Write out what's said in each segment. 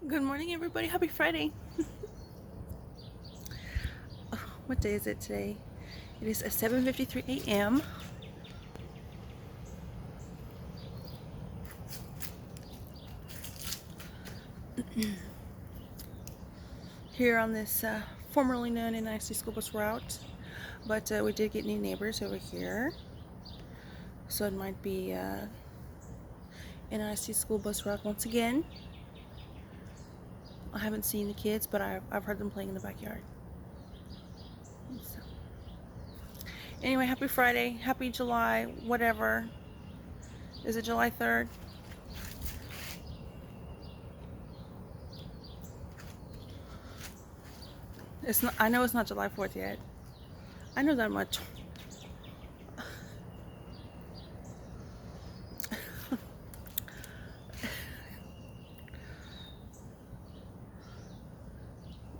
Good morning, everybody. Happy Friday. What day is it today? It is 7:53 a.m. here on this formerly known NIC school bus route. But we did get new neighbors over here. So it might be NIC school bus route once again. I haven't seen the kids, but I've heard them playing in the backyard. So. Anyway, happy Friday. Happy July, whatever. Is it July 3rd? It's not. I know it's not July 4th yet. I know that much.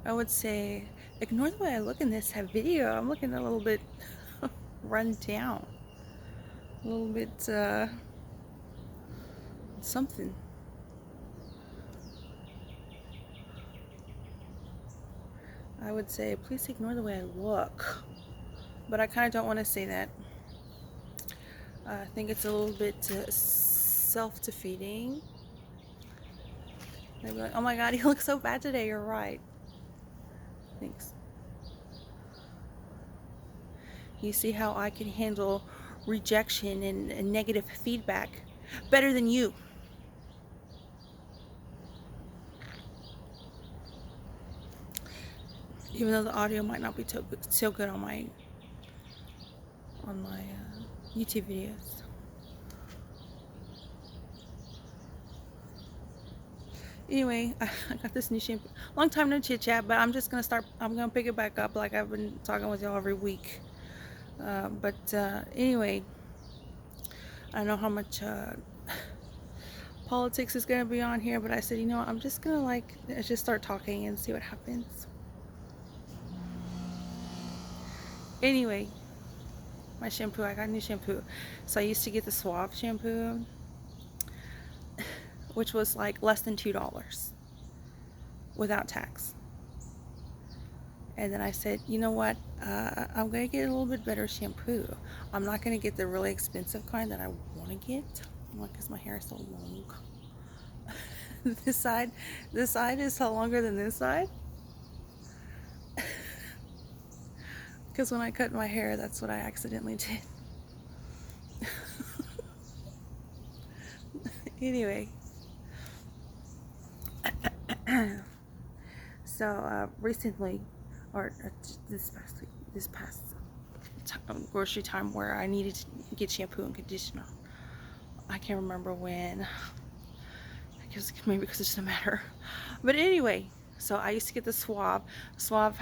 I would say ignore the way I look in this video. I'm looking a little bit run down. A little bit something. I would say please ignore the way I look. But I kind of don't want to say that. I think it's a little bit self-defeating. They'd be like, oh my god, you look so bad today. You're right. Thanks. You see how I can handle rejection and negative feedback better than you. Even though the audio might not be so good on my YouTube videos. Anyway, I got this new shampoo. Long time no chit chat, but I'm gonna pick it back up like I've been talking with y'all every week. Anyway, I don't know how much politics is gonna be on here, but I said, you know what, I'm just gonna just start talking and see what happens. Anyway, my shampoo, I got new shampoo. So I used to get the Suave shampoo, which was like less than $2 without tax. And then I said, you know what, I'm going to get a little bit better shampoo. I'm not going to get the really expensive kind that I want to get, because my hair is so long. This side is so longer than this side. Because when I cut my hair, that's what I accidentally did. Anyway. So recently, or this past grocery time where I needed to get shampoo and conditioner. I can't remember when. Maybe because it doesn't matter. But anyway, so I used to get the Suave.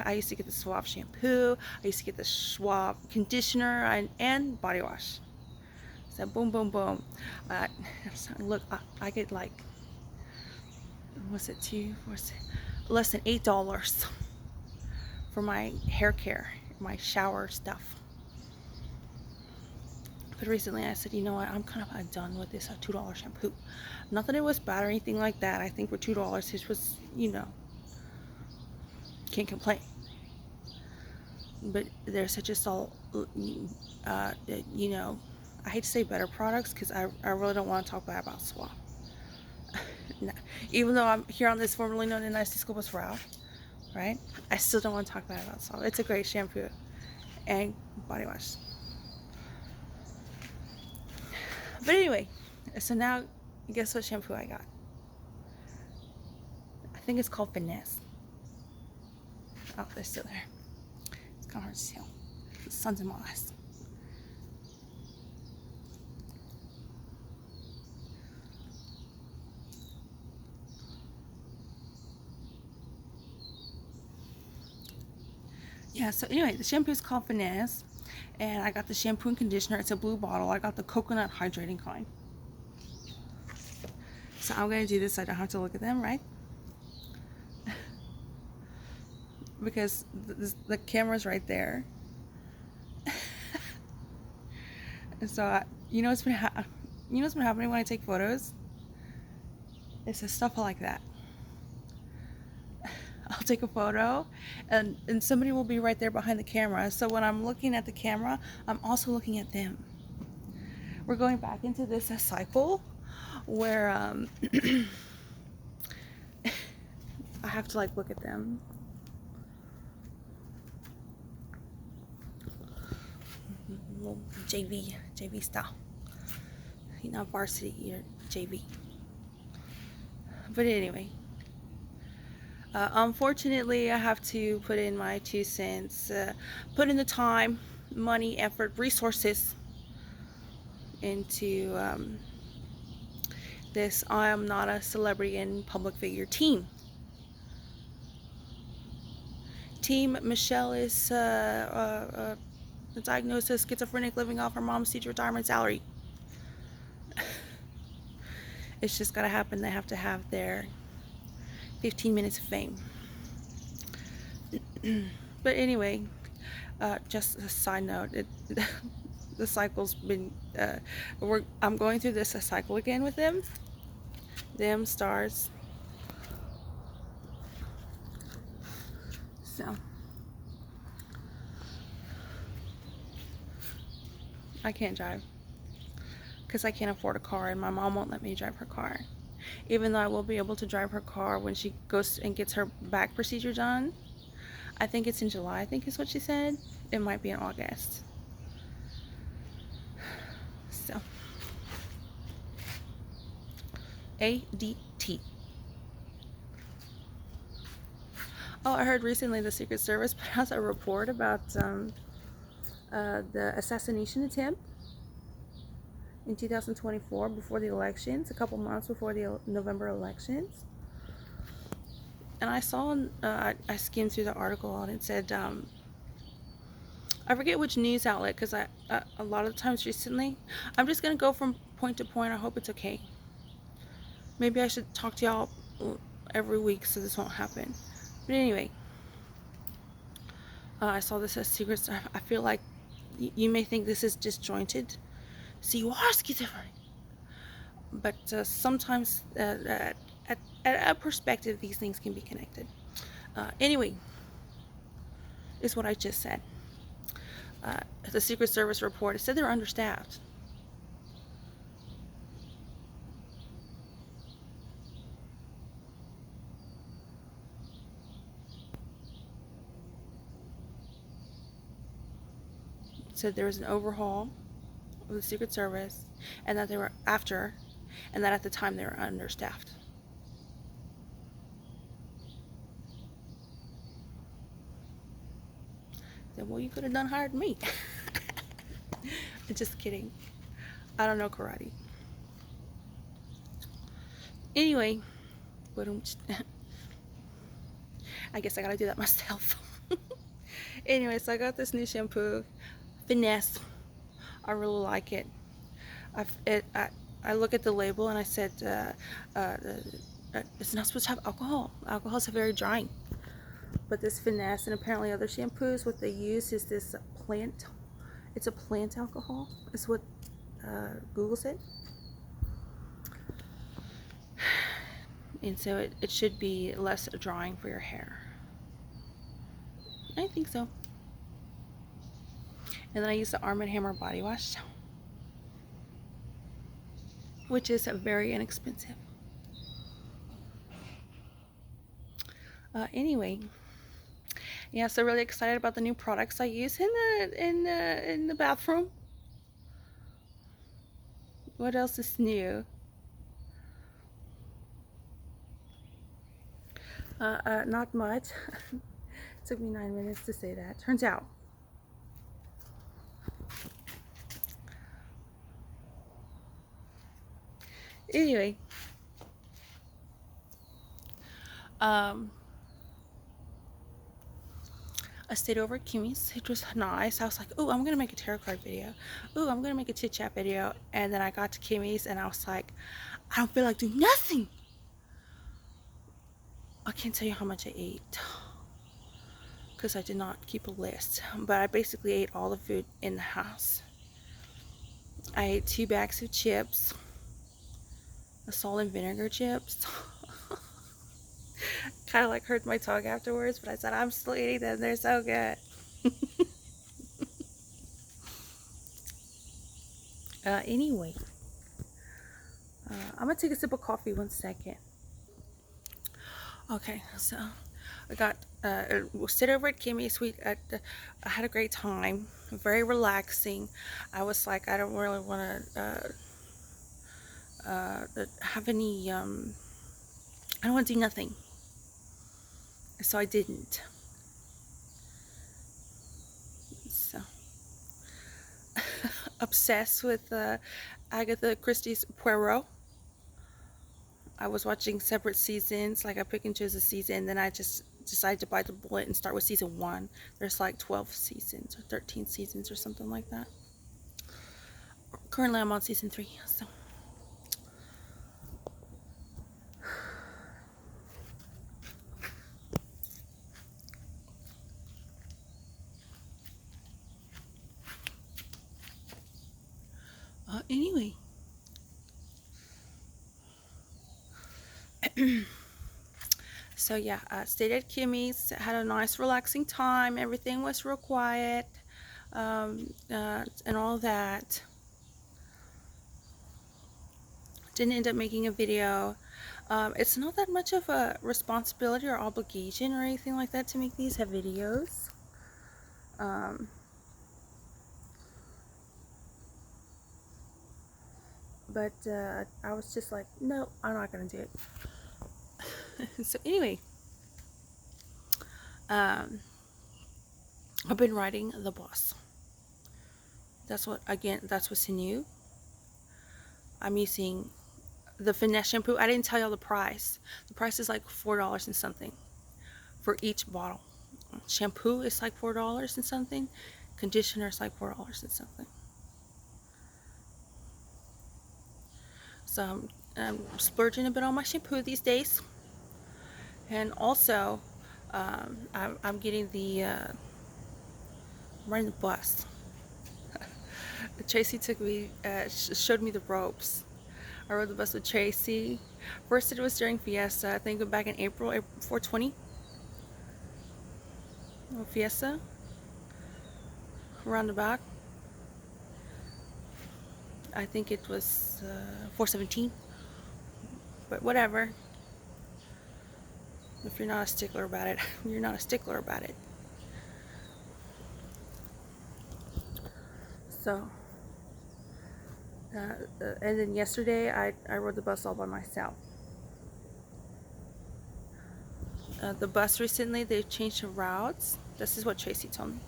I used to get the Suave shampoo. I used to get the Suave conditioner and body wash. So boom, boom, boom. Look, I get like, less than $8 for my hair care, my shower stuff. But recently I said, you know what, I'm kind of done with this $2 shampoo. Not that it was bad or anything like that. I think for $2 it was, can't complain. But there's just all, I hate to say better products because I really don't want to talk bad about Suave. No. Even though I'm here on this formerly known as NIC School Bus Route, right? I still don't want to talk bad about Suave. It's a great shampoo and body wash. But anyway, so now guess what shampoo I got? I think it's called Finesse. Oh, they're still there. It's kind of hard to tell. The sun's in my eyes. Yeah, so anyway, the shampoo is called Finesse. And I got the shampoo and conditioner. It's a blue bottle. I got the coconut hydrating kind. So I'm going to do this so I don't have to look at them, right? Because the camera's right there. And so, you know what's been happening when I take photos? It's just stuff like that. I'll take a photo, and somebody will be right there behind the camera. So when I'm looking at the camera, I'm also looking at them. We're going back into this cycle where I have to like look at them. Little JV style. You're not varsity, you're JV. But anyway, unfortunately, I have to put in my 2 cents, put in the time, money, effort, resources into this I am not a celebrity and public figure team. Team Michelle is diagnosed as schizophrenic, living off her mom's teacher retirement salary. It's just gotta happen. They have to have their 15 minutes of fame. But anyway, just a side note, the cycle's been I'm going through this cycle again with them stars. So I can't drive because I can't afford a car, and my mom won't let me drive her car, even though I will be able to drive her car when she goes and gets her back procedure done. I think it's in July, I think is what she said. It might be in August. So ADT. Oh, I heard recently the Secret Service put out a report about the assassination attempt in 2024 before the elections, a couple months before the November elections. And I saw, I skimmed through the article, and it said, I forget which news outlet, because a lot of the times recently, I'm just going to go from point to point. I hope it's okay. Maybe I should talk to y'all every week so this won't happen. But anyway, I saw this as secrets. I feel like you may think this is disjointed. So you are schizophrenic. But sometimes at a perspective, these things can be connected. Anyway, is what I just said. The Secret Service report, it said they're understaffed. It said there was an overhaul of the Secret Service, and that they were and that at the time they were understaffed. I said, well, you could have hired me. Just kidding. I don't know karate. Anyway, I guess I gotta do that myself. Anyway, so I got this new shampoo, Finesse. I really like it. I look at the label and I said, it's not supposed to have alcohol. Alcohol is very drying. But this Finesse and apparently other shampoos, what they use is this plant. It's a plant alcohol. Is what Google said. And so it should be less drying for your hair. I think so. And then I use the Arm & Hammer body wash, which is very inexpensive. Anyway, yeah, so really excited about the new products I use in the bathroom. What else is new? Not much. It took me 9 minutes to say that. Turns out. Anyway, I stayed over at Kimmy's. It was nice. I was like, oh, I'm gonna make a tarot card video. Oh, I'm gonna make a chit chat video. And then I got to Kimmy's and I was like, I don't feel like doing nothing. I can't tell you how much I ate because I did not keep a list, but I basically ate all the food in the house. I ate 2 bags of chips, the salt and vinegar chips. Kind of like hurt my tongue afterwards, but I said I'm still eating them. They're so good. Anyway, I'm gonna take a sip of coffee 1 second. Okay, so I got sit over at Kimmy's Sweet. I had a great time, very relaxing. I was like, I don't really want to have any. I don't want to do nothing, so I didn't. So obsessed with Agatha Christie's Poirot. I was watching separate seasons, like I pick and choose a season, then I just decided to bite the bullet and start with season 1. There's like 12 seasons or 13 seasons or something like that. Currently I'm on season 3, so. Anyway. So yeah, stayed at Kimmy's, had a nice relaxing time. Everything was real quiet, and all that. Didn't end up making a video. It's not that much of a responsibility or obligation or anything like that to make these videos. But I was just like, no, I'm not gonna do it. So anyway, I've been writing The Boss. That's what's new. I'm using the Finesse shampoo. I didn't tell y'all the price. The price is like $4 and something for each bottle. Shampoo is like $4 and something. Conditioner is like $4 and something. So I'm splurging a bit on my shampoo these days. And also, I'm getting I'm riding the bus. Tracy took me, showed me the ropes. I rode the bus with Tracy. First it was during Fiesta, I think back in April 420. Fiesta, roundabout. I think it was 417, but whatever. If you're not a stickler about it, you're not a stickler about it. So, and then yesterday I rode the bus all by myself. The bus recently, they've changed the routes. This is what Tracy told me.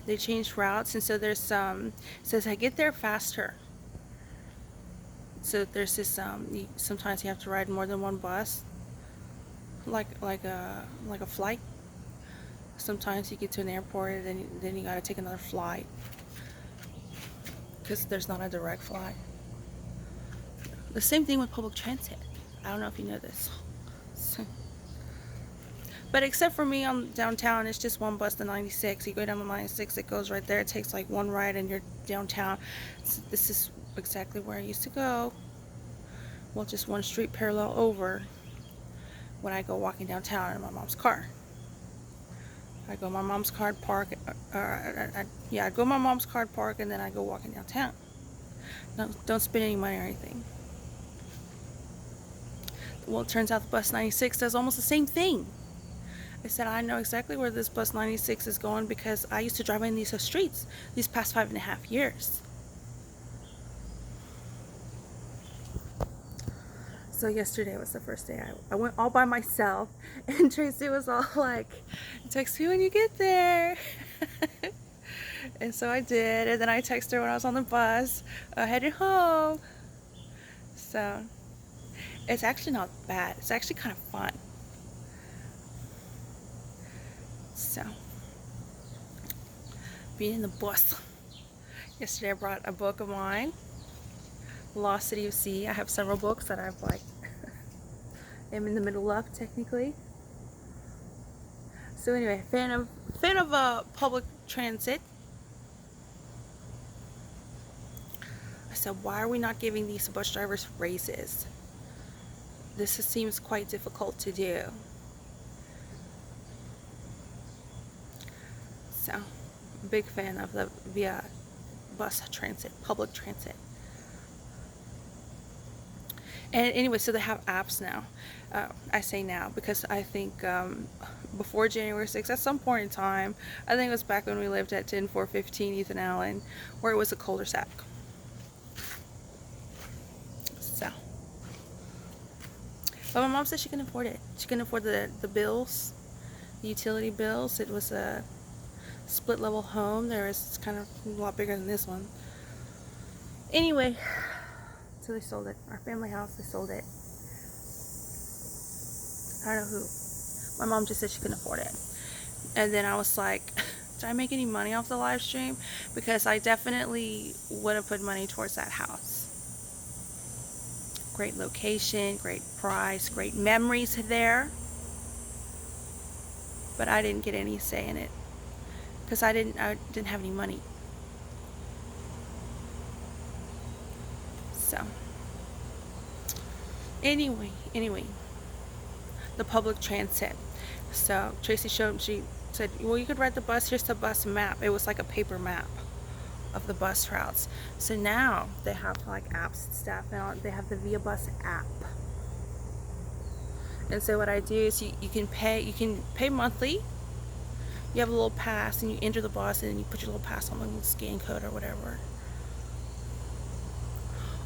They changed routes, and so there's says I get there faster. So there's this sometimes you have to ride more than one bus, like a flight. Sometimes you get to an airport and then you got to take another flight because there's not a direct flight. The same thing with public transit. I don't know if you know this. So, but except for me on downtown, it's just one bus, the 96. You go down the 96, it goes right there. It takes like one ride and you're downtown. This is exactly where I used to go. Well, just one street parallel over when I go walking downtown in my mom's car. I go my mom's car park, I go my mom's car park, and then I go walking downtown. No, don't spend any money or anything. Well, it turns out the bus 96 does almost the same thing. I said, I know exactly where this bus 96 is going because I used to drive in these streets these past 5.5 years. So yesterday was the first day I went all by myself, and Tracy was all like, text me when you get there. And so I did, and then I texted her when I was on the bus headed home. So it's actually not bad. It's actually kind of fun. So being in the bus. Yesterday I brought a book of mine, Lost City of Sea. I have several books that I've am in the middle of technically. So anyway, fan of public transit. I said, why are we not giving these bus drivers raises? This seems quite difficult to do. So, big fan of the via bus transit, public transit. And anyway, so they have apps now. I say now because I think before January 6th, at some point in time, I think it was back when we lived at 10415 Ethan Allen, where it was a cul-de-sac. So, but my mom said she can afford it. She can afford the bills, the utility bills. It was a split level home. It's kind of a lot bigger than this one. Anyway, so they sold it. Our family house, they sold it. I don't know who. My mom just said she couldn't afford it. And then I was like, did I make any money off the live stream? Because I definitely would have put money towards that house. Great location, great price, great memories there. But I didn't get any say in it. Because I didn't have any money. So anyway, the public transit. So Tracy she said, well, you could ride the bus. Here's the bus map. It was like a paper map of the bus routes. So now they have like apps and stuff. Now they have the Via Bus app. And so what I do is you can pay monthly. You have a little pass and you enter the bus and you put your little pass on the little scan code or whatever.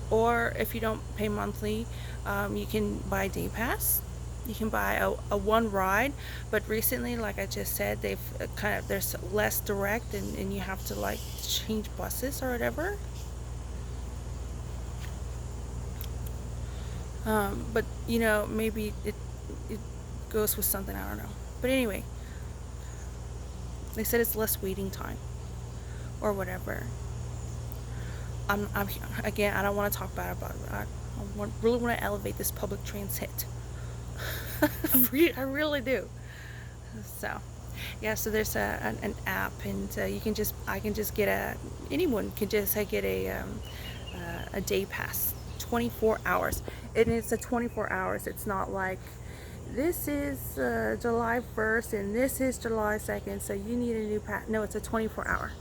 Or if you don't pay monthly, you can buy a day pass. You can buy a one ride, but recently, like I just said, they've there's less direct, and you have to like change buses or whatever. But you know, maybe it goes with something, I don't know. But anyway, they said it's less waiting time or whatever. Again, I don't want to talk bad about it. I really want to elevate this public transit. I really do. So, yeah. So there's an app, and I can just get anyone can just get a day pass, 24 hours, and it's a 24 hours. It's not like this is July 1st and this is July 2nd, so you need a new pass. No, it's a 24-hour.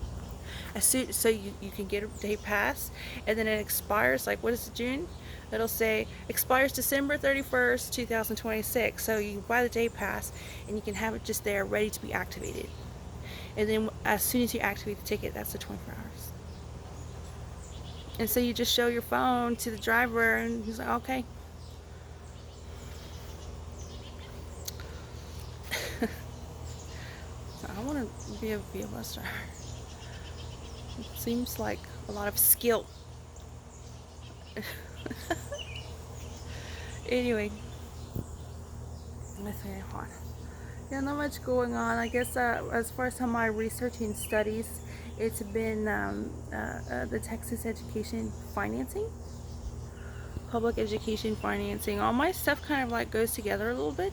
So you can get a day pass, and then it expires, like, what is it, June? It'll say expires December 31st 2026. So you buy the day pass and you can have it just there ready to be activated, and then as soon as you activate the ticket, that's the 24 hours. And so you just show your phone to the driver and he's like, okay. So I want to be a bus driver. It seems like a lot of skill. Anyway, let's see. Yeah, not much going on. I guess as far as my researching studies, it's been the Texas education financing, public education financing. All my stuff kind of like goes together a little bit.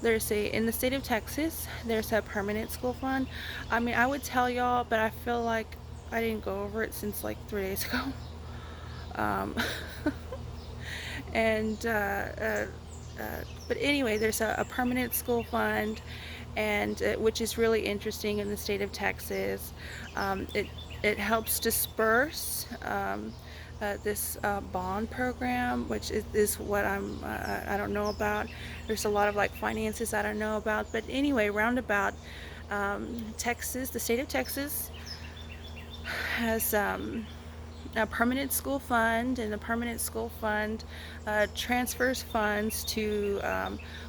In the state of Texas, there's a permanent school fund. I mean, I would tell y'all, but I feel like I didn't go over it since like 3 days ago. But anyway, there's a permanent school fund, and which is really interesting in the state of Texas. It helps disperse this bond program, which is what I don't know about. There's a lot of like finances I don't know about, but anyway, roundabout, Texas, the state of Texas has a permanent school fund, and the permanent school fund transfers funds to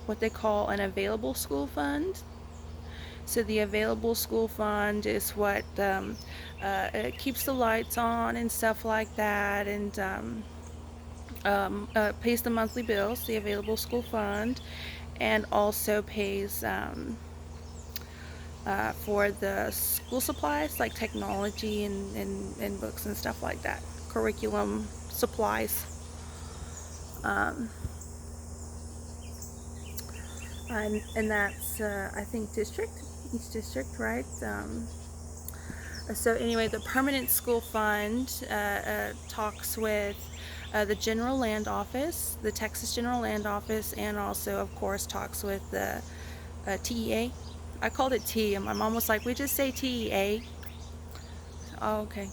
what they call an available school fund. So the available school fund is what it keeps the lights on and stuff like that, and pays the monthly bills, the available school fund, and also pays for the school supplies like technology and books and stuff like that, curriculum supplies. And that's I think each district, right? So anyway, the permanent school fund talks with the General Land Office, the Texas General Land Office, and also of course talks with the TEA, I called it T, and my mom was like, we just say TEA. Oh, okay.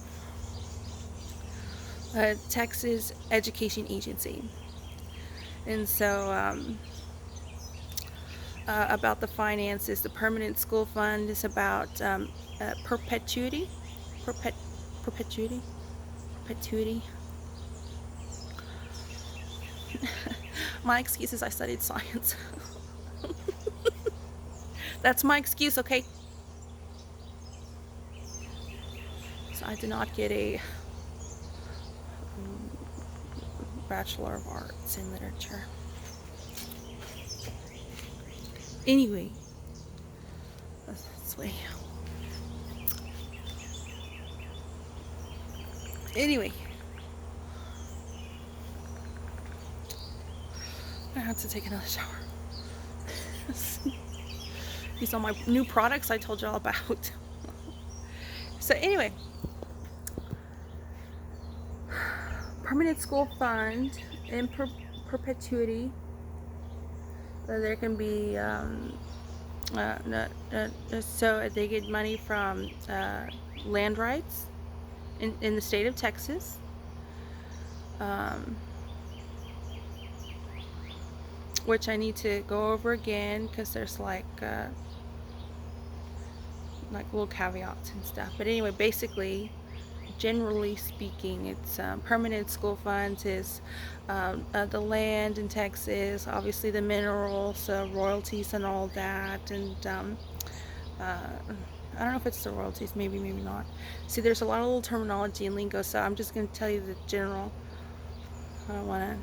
Texas Education Agency. And so about the finances, the permanent school fund is about perpetuity. Perpetuity. Perpetuity. My excuse is I studied science. That's my excuse, okay? So I did not get a Bachelor of Arts in Literature. Anyway, this way. Anyway, I have to take another shower. These are my new products I told y'all about. So anyway, permanent school fund in perpetuity. There can be so they get money from land rights in the state of Texas. Which I need to go over again because there's like little caveats and stuff. But anyway, basically, generally speaking, it's permanent school funds is the land in Texas, obviously the minerals, royalties and all that, and I don't know if it's the royalties, maybe not. See, there's a lot of little terminology and lingo, so I'm just going to tell you the general. I don't want to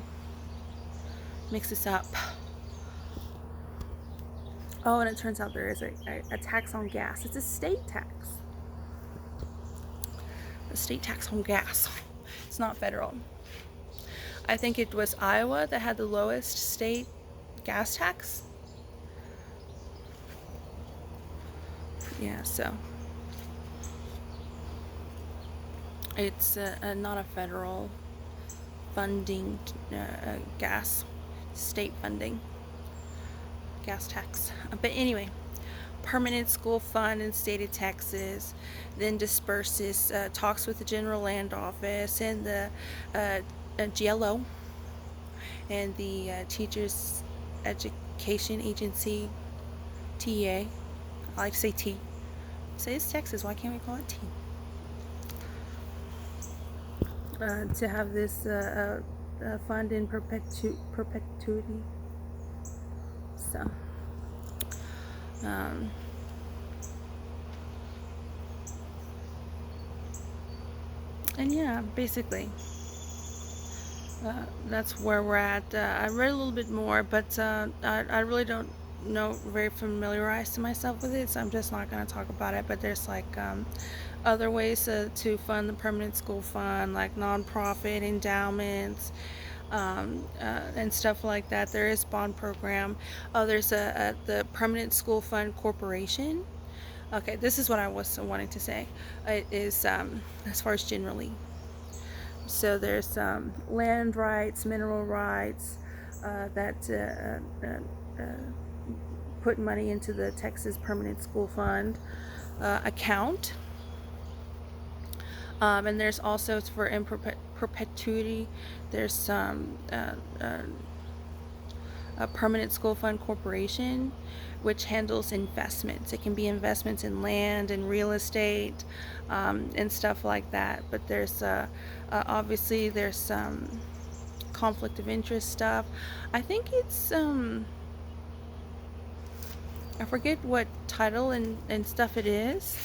mix this up. Oh, and it turns out there is a tax on gas. It's a state tax. A state tax on gas. It's not federal. I think it was Iowa that had the lowest state gas tax. Yeah, so it's not a federal funding gas, state funding gas tax. But anyway, permanent school fund in state of Texas, then disperses, talks with the general land office and the GLO and the Teachers Education Agency, TA. I like to say T. Say it's Texas, why can't we call it T? To have this fund in perpetuity. So and yeah, basically that's where we're at. I read a little bit more, but I really don't know, very familiarized to myself with it, so I'm just not going to talk about it. But there's like other ways to fund the permanent school fund, like nonprofit endowments and stuff like that. There is bond program. Oh, there's the Permanent School Fund Corporation. Okay, this is what I was wanting to say. It is as far as generally. So there's land rights, mineral rights that put money into the Texas Permanent School Fund account. And there's also, for in perpetuity, there's a Permanent School Fund Corporation, which handles investments. It can be investments in land and real estate and stuff like that. But there's obviously there's some conflict of interest stuff. I think it's I forget what title and stuff it is.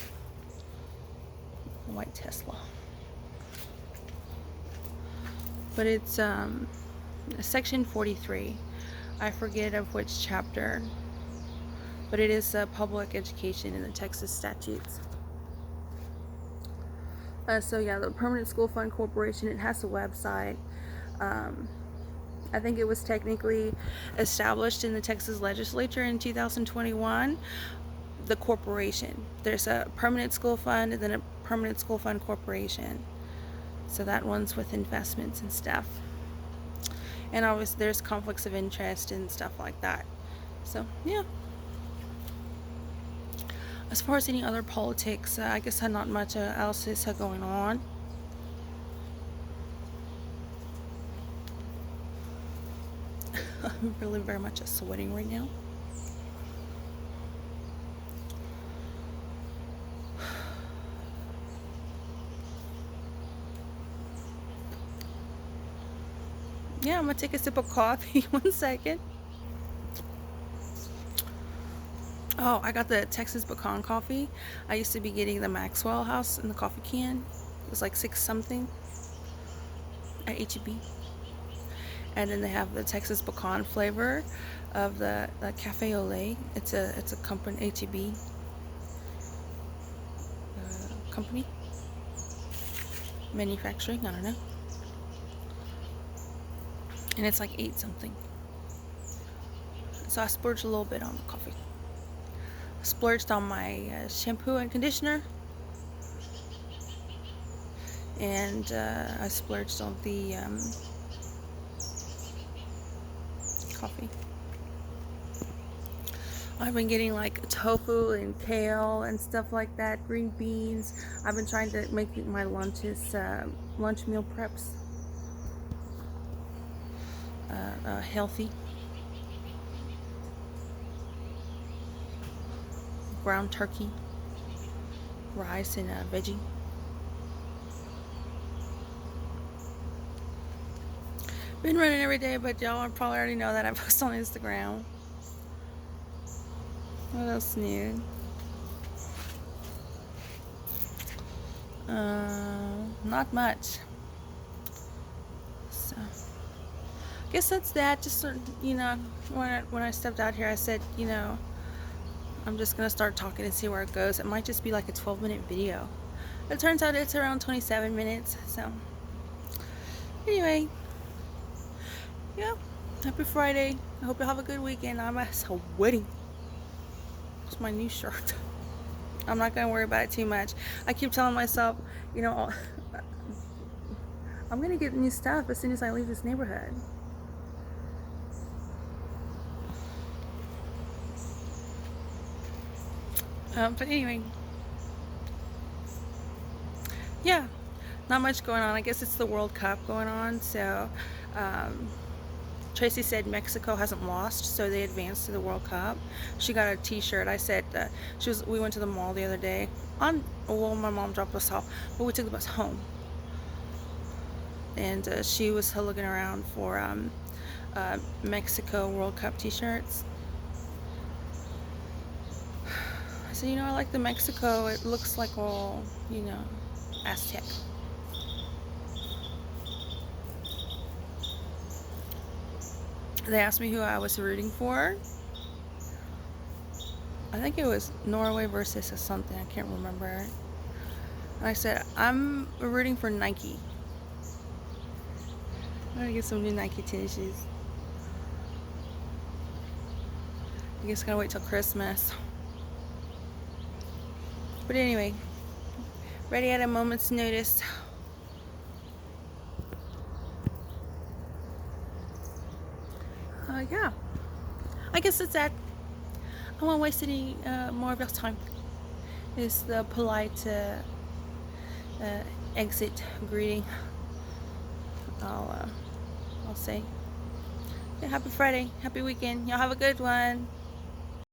White Tesla. But it's section 43. I forget of which chapter, but it is public education in the Texas statutes. So yeah, the Permanent School Fund Corporation, it has a website. I think it was technically established in the Texas legislature in 2021. The corporation. There's a Permanent School Fund and then a Permanent School Fund Corporation. So that one's with investments and stuff. And obviously there's conflicts of interest and stuff like that. So yeah. As far as any other politics, I guess not much else is going on. I'm really very much sweating right now. Yeah, I'm gonna take a sip of coffee. 1 second. Oh, I got the Texas pecan coffee. I used to be getting the Maxwell House in the coffee can. It was like 6 something at HEB. And then they have the Texas pecan flavor of the Cafe Olay. It's a company, HEB company, manufacturing. I don't know. And it's like 8 something. So I splurged a little bit on the coffee. I splurged on my shampoo and conditioner. And I splurged on the coffee. I've been getting like tofu and kale and stuff like that, green beans. I've been trying to make my lunches, lunch meal preps healthy. Ground turkey, rice, and veggie. Been running every day, but y'all probably already know that I post on Instagram. What else new? Not much. So, I guess that's that. Just when I stepped out here, I said, I'm just gonna start talking and see where it goes. It might just be like a 12-minute video. It turns out it's around 27 minutes. So, anyway, yeah. Happy Friday. I hope you have a good weekend. I'm sweating. It's my new shirt. I'm not gonna worry about it too much. I keep telling myself, I'm gonna get new stuff as soon as I leave this neighborhood. But anyway, yeah, not much going on. I guess it's the World Cup going on. So Tracy said Mexico hasn't lost, so they advanced to the World Cup. She got a T-shirt. I said we went to the mall the other day. My mom dropped us off, but we took the bus home, and she was looking around for Mexico World Cup T-shirts. I said, I like the Mexico. It looks like all, Aztec. They asked me who I was rooting for. I think it was Norway versus something. I can't remember. And I said, I'm rooting for Nike. I'm gonna get some new Nike tennis shoes. I guess gotta wait till Christmas. But anyway, ready at a moment's notice. Yeah, I guess that's that. I won't waste any more of your time. It's the polite exit greeting. I'll say, yeah, happy Friday, happy weekend. Y'all have a good one.